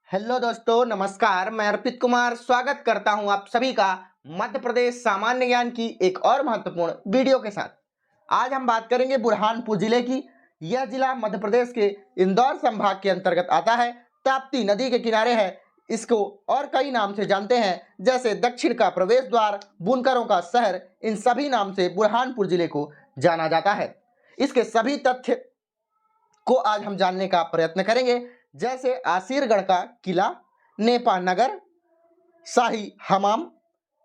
Hello दोस्तों, नमस्कार। मैं अर्पित कुमार स्वागत करता हूं आप सभी का मध्य प्रदेश सामान्य ज्ञान की एक और महत्वपूर्ण वीडियो के साथ। आज हम बात करेंगे बुरहानपुर जिले की। यह जिला मध्य प्रदेश के इंदौर संभाग के अंतर्गत आता है। ताप्ती नदी के किनारे है। इसको और कई नाम से जानते हैं, जैसे दक्षिण का प्रवेश द्वार, बुनकरों का शहर। इन सभी नाम से बुरहानपुर जिले को जाना जाता है। इसके सभी तथ्य को आज हम जानने का प्रयत्न करेंगे, जैसे आसीरगढ़ का किला, नेपा नगर, शाही हमाम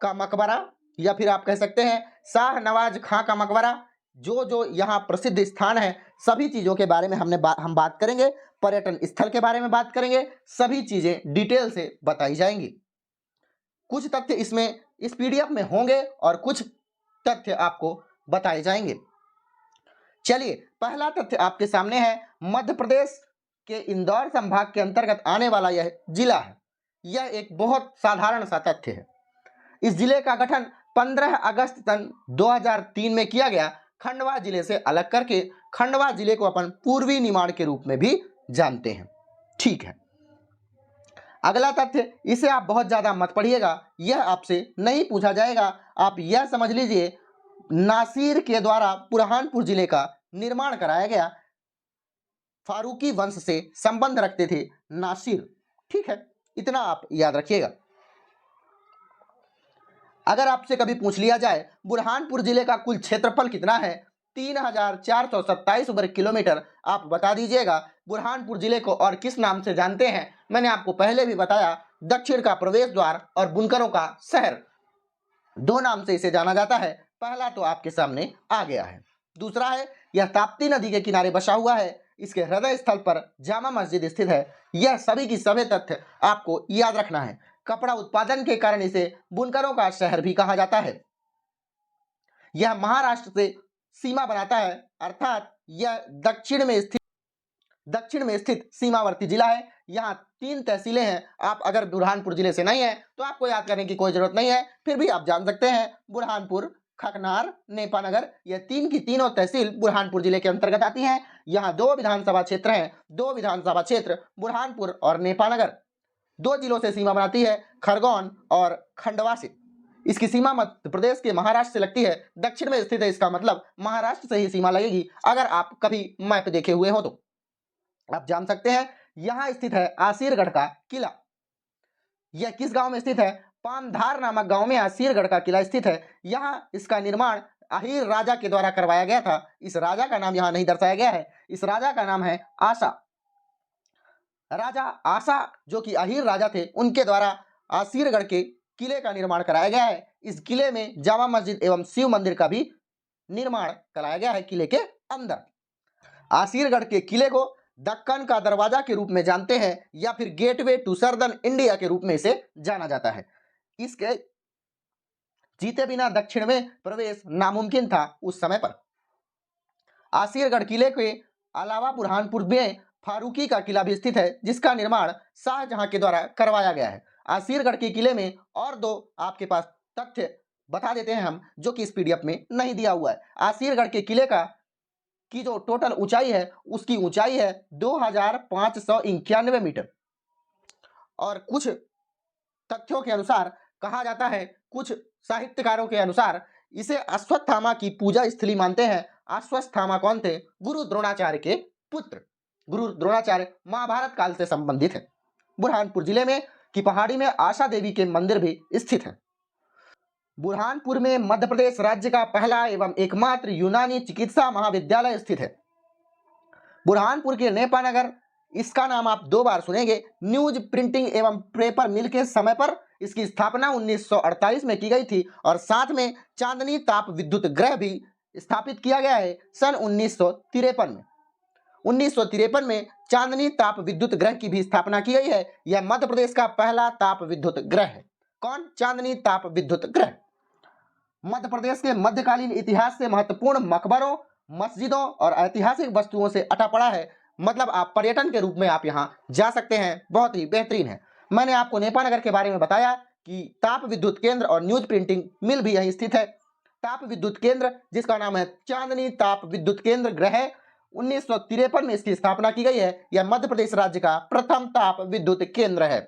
का मकबरा, या फिर आप कह सकते हैं शाह नवाज खां का मकबरा। जो जो यहाँ प्रसिद्ध स्थान है, सभी चीज़ों के बारे में हम बात करेंगे। पर्यटन स्थल के बारे में बात करेंगे। सभी चीज़ें डिटेल से बताई जाएंगी। कुछ तथ्य इसमें इस पीडीएफ में होंगे और कुछ तथ्य आपको बताए जाएंगे। चलिए, पहला तथ्य आपके सामने है। मध्य प्रदेश के इंदौर संभाग के अंतर्गत आने वाला यह जिला है। यह एक बहुत साधारण सा तथ्य है। इस जिले का गठन 15 अगस्त सन 2003 में किया गया, खंडवा जिले से अलग करके। खंडवा जिले को अपन पूर्वी निमाड़ के रूप में भी जानते हैं। ठीक है, अगला तथ्य, इसे आप बहुत ज्यादा मत पढ़िएगा, यह आपसे नहीं पूछा जाएगा। आप यह समझ लीजिए, नासिर के द्वारा बुरहानपुर जिले का निर्माण कराया गया। फारूकी वंश से संबंध रखते थे नासिर। ठीक है, इतना आप याद रखिएगा। अगर आपसे कभी पूछ लिया जाए बुरहानपुर जिले का कुल क्षेत्रफल कितना है, 3427 वर्ग किलोमीटर, आप बता दीजिएगा बुरहानपुर जिले को और किस नाम से जानते हैं। मैंने आपको पहले भी बताया, दक्षिण का प्रवेश द्वार और बुनकरों का शहर, दो नाम से इसे जाना जाता है। पहला तो आपके सामने आ गया है। दूसरा है, यह ताप्ती नदी के किनारे बसा हुआ है। इसके हृदय स्थल पर जामा मस्जिद स्थित है। यह सभी की सभी तथ्य आपको याद रखना है। कपड़ा उत्पादन के कारण इसे बुनकरों का शहर भी कहा जाता है। यह महाराष्ट्र से सीमा बनाता है, अर्थात यह दक्षिण में स्थित सीमावर्ती जिला है। यहाँ 3 तहसीलें हैं। आप अगर बुरहानपुर जिले से नहीं है तो आपको याद करने की कोई जरूरत नहीं है, फिर भी आप जान सकते हैं बुरहानपुर, खकनार, नेपा नगर, यह 3 की तीनों तहसील बुरहानपुर जिले के अंतर्गत आती हैं। यहाँ 2 विधानसभा क्षेत्र हैं। 2 विधानसभा क्षेत्र बुरहानपुर और नेपा नगर 2 जिलों से सीमा बनाती है, खरगोन और खंडवा से। इसकी सीमा मध्य प्रदेश के महाराष्ट्र से लगती है। दक्षिण में स्थित है, इसका मतलब महाराष्ट्र से ही सीमा लगेगी। अगर आप कभी मैप देखे हुए हो तो आप जान सकते हैं। यहां स्थित है आसीरगढ़ का किला। यह किस गांव में स्थित है? पामधार नामक गांव में आसीरगढ़ का किला स्थित है। यहां इसका निर्माण अहीर राजा के द्वारा करवाया गया था। इस राजा का नाम यहां नहीं दर्शाया गया है। इस राजा का नाम है आशा। राजा आशा, जो कि अहीर राजा थे, उनके द्वारा आसीरगढ़ के किले का निर्माण कराया गया है। इस किले में जामा मस्जिद एवं शिव मंदिर का भी निर्माण कराया गया है किले के अंदर। आसीरगढ़ के किले को दक्कन का दरवाजा के रूप में जानते हैं, या फिर गेटवे टू सर्दर्न इंडिया के रूप में इसे जाना जाता है। इसके जीते बिना दक्षिण में प्रवेश नामुमकिन था उस समय पर। आसीरगढ़ किले के अलावा बुरहानपुर में फारूकी का किला भी स्थित है, जिसका निर्माण शाहजहां के द्वारा करवाया गया है। आसीरगढ़ के किले में और 2 आपके पास तथ्य बता देते हैं हम, जो कि इस पीडीएफ में नहीं दिया हुआ है। आसीरगढ़ के किले की जो टोटल ऊंचाई है, उसकी ऊंचाई है 2591 मीटर। और कुछ तथ्यों के अनुसार कहा जाता है, कुछ साहित्यकारों के अनुसार इसे अश्वत्थामा की पूजा स्थली मानते हैं। अश्वत्थामा कौन थे? गुरु द्रोणाचार्य के पुत्र। गुरु द्रोणाचार्य महाभारत काल से संबंधित है। बुरहानपुर जिले में की पहाड़ी में आशा देवी के मंदिर भी स्थित है। बुरहानपुर में मध्य प्रदेश राज्य का पहला एवं एकमात्र यूनानी चिकित्सा महाविद्यालय स्थित है। बुरहानपुर के नेपा नगर, इसका नाम आप 2 बार सुनेंगे। न्यूज प्रिंटिंग एवं पेपर मिल के समय पर इसकी स्थापना 1948 में की गई थी, और साथ में चांदनी ताप विद्युत गृह भी स्थापित किया गया है सन 1953 में। 1953 में चांदनी ताप विद्युत गृह की भी स्थापना की गई है। यह मध्य प्रदेश का पहला ताप विद्युत गृह है। कौन? चांदनी ताप विद्युत गृह। मध्य प्रदेश के मध्यकालीन इतिहास से महत्वपूर्ण मकबरों, मस्जिदों और ऐतिहासिक वस्तुओं से अटा पड़ा है। मतलब आप पर्यटन के रूप में आप यहाँ जा सकते हैं। बहुत ही बेहतरीन है। मैंने आपको नेपा नगर के बारे में बताया कि ताप विद्युत केंद्र और न्यूज प्रिंटिंग मिल भी यहीं स्थित है। ताप विद्युत केंद्र, जिसका नाम है चांदनी ताप विद्युत केंद्र गृह, 1953 में इसकी स्थापना की गई है। यह मध्य प्रदेश राज्य का प्रथम ताप विद्युत केंद्र है।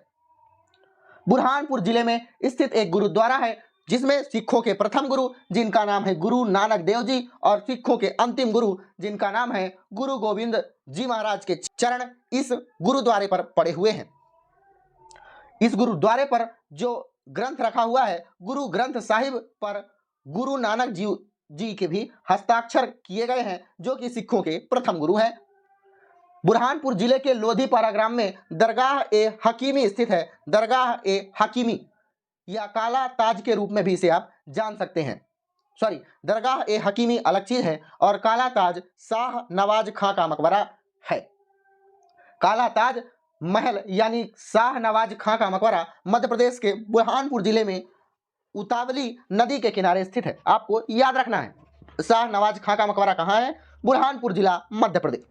बुरहानपुर जिले में स्थित एक गुरुद्वारा है जिसमें सिखों के प्रथम गुरु जिनका नाम है गुरु नानक देव जी और सिखों के अंतिम गुरु जिनका नाम है गुरु गोविंद जी महाराज के चरण इस गुरुद्वारे पर पड़े हुए हैं। इस गुरुद्वारे पर जो ग्रंथ रखा हुआ है गुरु ग्रंथ साहिब पर गुरु नानक जी के भी हस्ताक्षर किए गए हैं जो कि सिखों के प्रथम गुरु हैं। बुरहानपुर जिले के लोधीपारा ग्राम में दरगाह ए हकीमी स्थित है। दरगाह ए हकीमी या काला ताज के रूप में भी इसे आप जान सकते हैं। दरगाह ए हकीमी अलग चीज है और काला ताज शाह नवाज खां का मकबरा है। काला ताज महल यानी शाह नवाज खां का मकबरा मध्य प्रदेश के बुरहानपुर जिले में उतावली नदी के किनारे स्थित है। आपको याद रखना है शाह नवाज खां का मकबरा कहाँ है, बुरहानपुर जिला मध्य प्रदेश।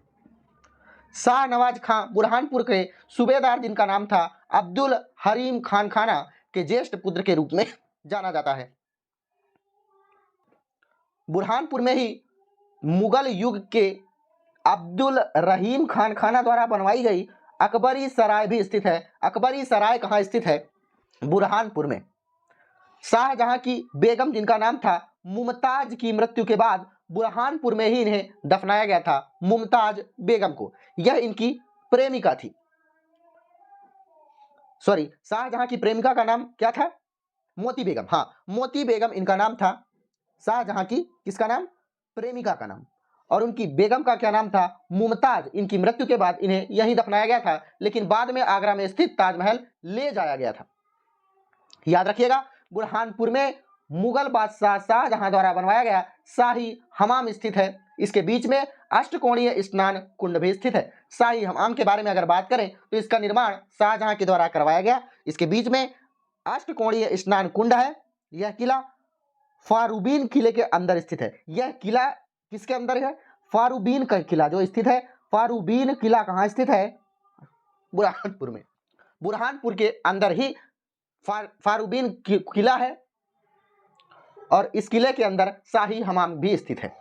शाह नवाज खां बुरहानपुर के सूबेदार जिनका नाम था अब्दुल हरीम खान खाना के ज्येष्ठ पुत्र के रूप में जाना जाता है। बुरहानपुर में ही मुगल युग के अब्दुल रहीम खान खाना द्वारा बनवाई गई अकबरी सराय भी स्थित है। अकबरी सराय कहाँ स्थित है, बुरहानपुर में। शाहजहां की बेगम जिनका नाम था मुमताज की मृत्यु के बाद बुरहानपुर में ही इन्हें दफनाया गया था, मुमताज बेगम को। यह इनकी प्रेमिका थी। शाहजहां की प्रेमिका का नाम क्या था, मोती बेगम। हाँ, मोती बेगम इनका नाम था। शाहजहां की किसका नाम, प्रेमिका का नाम। और उनकी बेगम का क्या नाम था, मुमताज। इनकी मृत्यु के बाद इन्हें यहीं दफनाया गया था, लेकिन बाद में आगरा में स्थित ताजमहल ले जाया गया था। याद रखिएगा, बुरहानपुर में मुगल बादशाह शाहजहां द्वारा बनवाया गया शाही हमाम स्थित है। इसके बीच में अष्टकोणीय स्नान कुंड भी स्थित है। शाही हमाम के बारे में अगर बात करें तो इसका निर्माण शाहजहां के द्वारा करवाया गया। इसके बीच में अष्टकोणीय स्नान कुंड है। यह किला फारूबीन किले के अंदर स्थित है। यह किला किसके अंदर है, फारूबीन का किला जो स्थित है। फारूबीन किला कहाँ स्थित है, बुरहानपुर में। बुरहानपुर के अंदर ही फारूबीन किला है और इस किले के अंदर शाही हमाम भी स्थित है।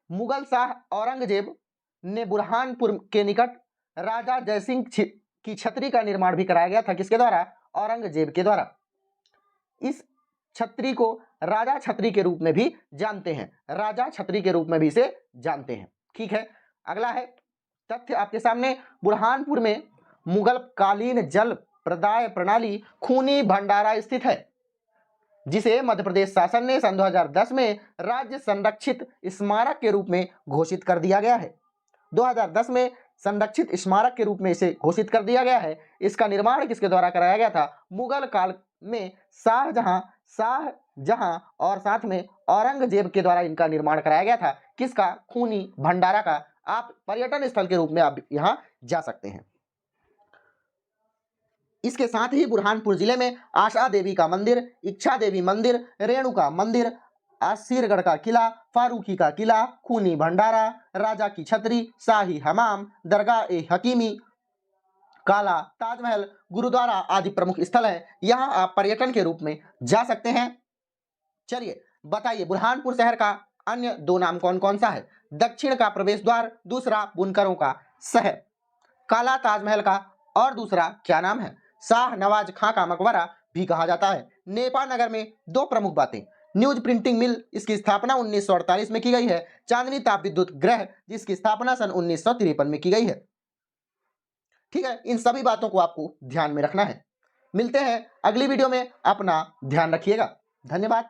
मुगल शाह औरंगजेब ने बुरहानपुर के निकट राजा जयसिंह की छतरी का निर्माण भी कराया गया था। किसके द्वारा, औरंगजेब के द्वारा। इस छतरी को राजा छतरी के रूप में भी जानते हैं। राजा छतरी के रूप में भी इसे जानते हैं। ठीक है, अगला है तथ्य आपके सामने। बुरहानपुर में मुगल कालीन जल प्रदाय प्रणाली खूनी भंडारा स्थित है, जिसे मध्य प्रदेश शासन ने सन 2010 में राज्य संरक्षित स्मारक के रूप में घोषित कर दिया गया है। 2010 में संरक्षित स्मारक के रूप में इसे घोषित कर दिया गया है। इसका निर्माण किसके द्वारा कराया गया था, मुगल काल में शाहजहां और साथ में औरंगजेब के द्वारा इनका निर्माण कराया गया था। किसका, खूनी भंडारा का। आप पर्यटन स्थल के रूप में आप यहां जा सकते हैं। इसके साथ ही बुरहानपुर जिले में आशा देवी का मंदिर, इच्छा देवी मंदिर, रेणुका मंदिर, आसिरगढ़ का किला, फारूकी का किला, खूनी भंडारा, राजा की छतरी, शाही हमाम, दरगाह ए हकीमी, काला ताजमहल, गुरुद्वारा आदि प्रमुख स्थल है। यहाँ आप पर्यटन के रूप में जा सकते हैं। चलिए बताइए, बुरहानपुर शहर का अन्य दो नाम कौन कौन सा है। दक्षिण का प्रवेश द्वार, दूसरा बुनकरों का शहर। काला ताजमहल का और दूसरा क्या नाम है, शाह नवाज खां का मकबरा भी कहा जाता है। नेपाल नगर में दो प्रमुख बातें, न्यूज प्रिंटिंग मिल, इसकी स्थापना 1948 में की गई है। चांदनी ताप विद्युत गृह, जिसकी स्थापना सन 1953 में की गई है। ठीक है, इन सभी बातों को आपको ध्यान में रखना है। मिलते हैं अगली वीडियो में, अपना ध्यान रखिएगा। धन्यवाद।